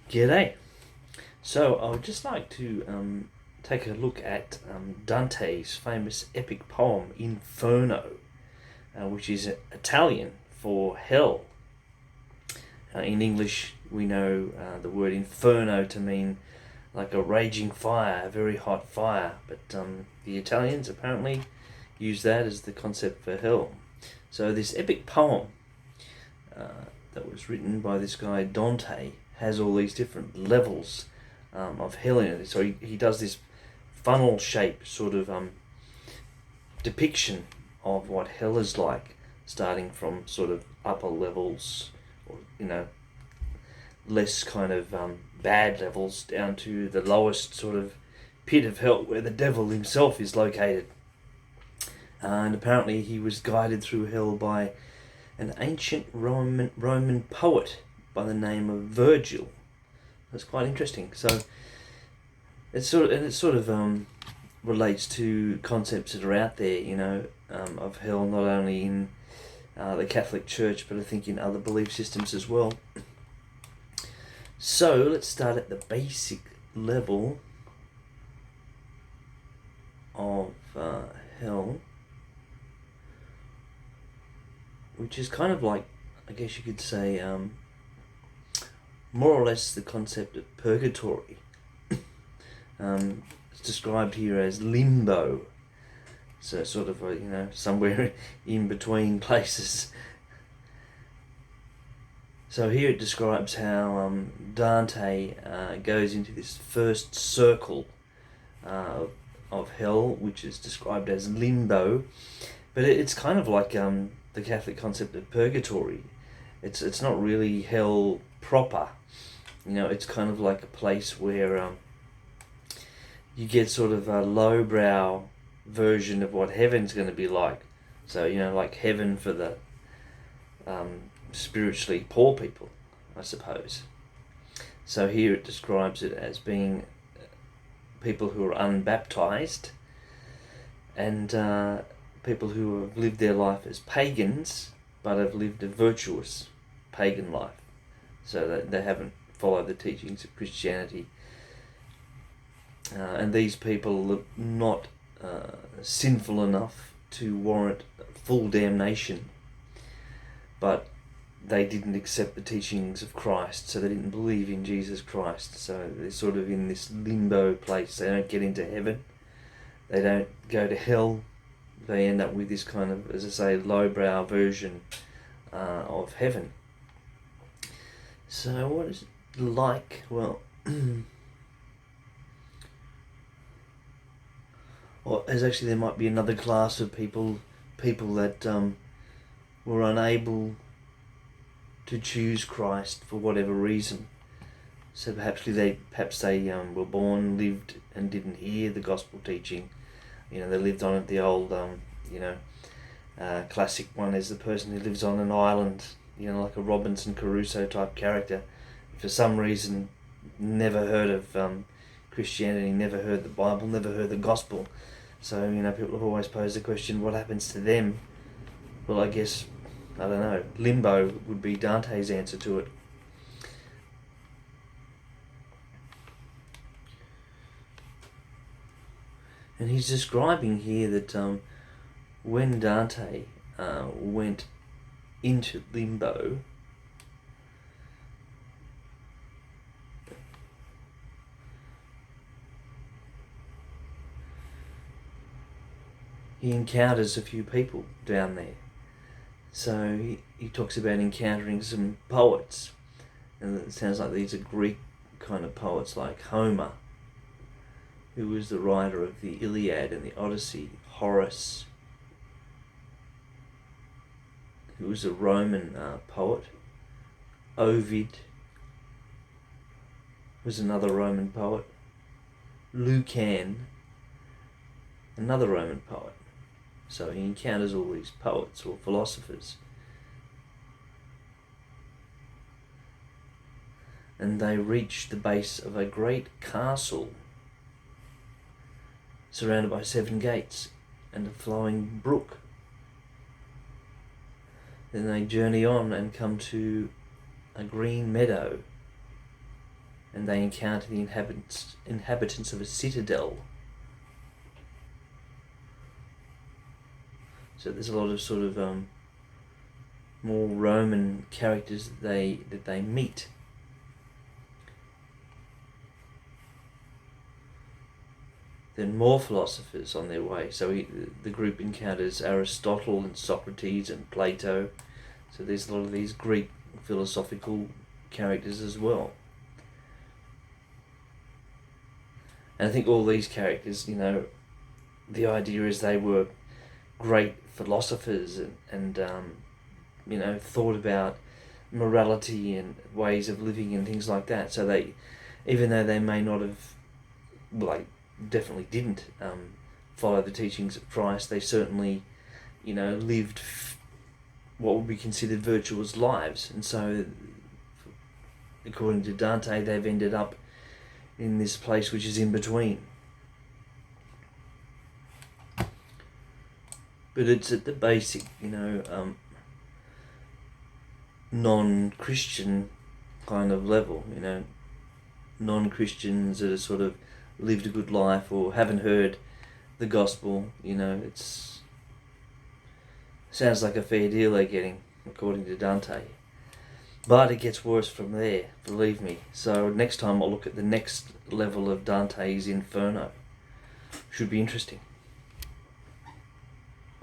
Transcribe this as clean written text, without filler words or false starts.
G'day. So I would just like to take a look at Dante's famous epic poem Inferno, which is Italian for hell. In English, we know the word inferno to mean like a raging fire, a very hot fire, but the Italians apparently use that as the concept for hell. So this epic poem that was written by this guy Dante has all these different levels of hell in it. So he does this funnel shape sort of depiction of what hell is like, starting from sort of upper levels, or less kind of bad levels, down to the lowest sort of pit of hell where the devil himself is located. And apparently he was guided through hell by an ancient Roman poet by the name of Virgil. That's quite interesting. So it sort of relates to concepts that are out there, of hell, not only in the Catholic Church, but I think in other belief systems as well. So let's start at the basic level of hell, which is kind of like, I guess you could say, more or less the concept of purgatory. It's described here as limbo, so sort of somewhere in between places. So here it describes how Dante goes into this first circle of hell, which is described as limbo, but it's kind of like the Catholic concept of purgatory. It's not really hell proper. It's kind of like a place where you get sort of a lowbrow version of what heaven's going to be like. So, like heaven for the spiritually poor people, I suppose. So here it describes it as being people who are unbaptized and people who have lived their life as pagans but have lived a virtuous pagan life. So that they haven't followed the teachings of Christianity. And these people are not sinful enough to warrant full damnation, but they didn't accept the teachings of Christ, so they didn't believe in Jesus Christ. So they're sort of in this limbo place. They don't get into heaven. They don't go to hell. They end up with this kind of, as I say, lowbrow version of heaven. So what is it like? Well, or as actually there might be another class of people that were unable to choose Christ for whatever reason. So perhaps they were born, lived, and didn't hear the gospel teaching. They lived on it. The old classic one is the person who lives on an island, like a Robinson Crusoe type character. For some reason, never heard of Christianity, never heard the Bible, never heard the gospel. So, people have always posed the question, what happens to them? Well, I guess, I don't know, limbo would be Dante's answer to it. And he's describing here that when Dante went into limbo, he encounters a few people down there. So he talks about encountering some poets, and it sounds like these are Greek kind of poets, like Homer, who was the writer of the Iliad and the Odyssey, Horace, who was a Roman poet, Ovid was another Roman poet, Lucan, another Roman poet. So he encounters all these poets or philosophers, and they reach the base of a great castle surrounded by 7 gates and a flowing brook. Then they journey on and come to a green meadow and they encounter the inhabitants of a citadel. So there's a lot of sort of more Roman characters that they meet. Then more philosophers on their way. So the group encounters Aristotle and Socrates and Plato. So there's a lot of these Greek philosophical characters as well. And I think all these characters, the idea is they were great philosophers and thought about morality and ways of living and things like that. So they, even though they may not have, definitely didn't follow the teachings of Christ, they certainly, lived what would be considered virtuous lives. And so, according to Dante, they've ended up in this place which is in between. But it's at the basic, non-Christian kind of level, non-Christians that have sort of lived a good life or haven't heard the gospel, it's sounds like a fair deal they're getting, according to Dante. But it gets worse from there, believe me. So next time I'll look at the next level of Dante's Inferno. Should be interesting.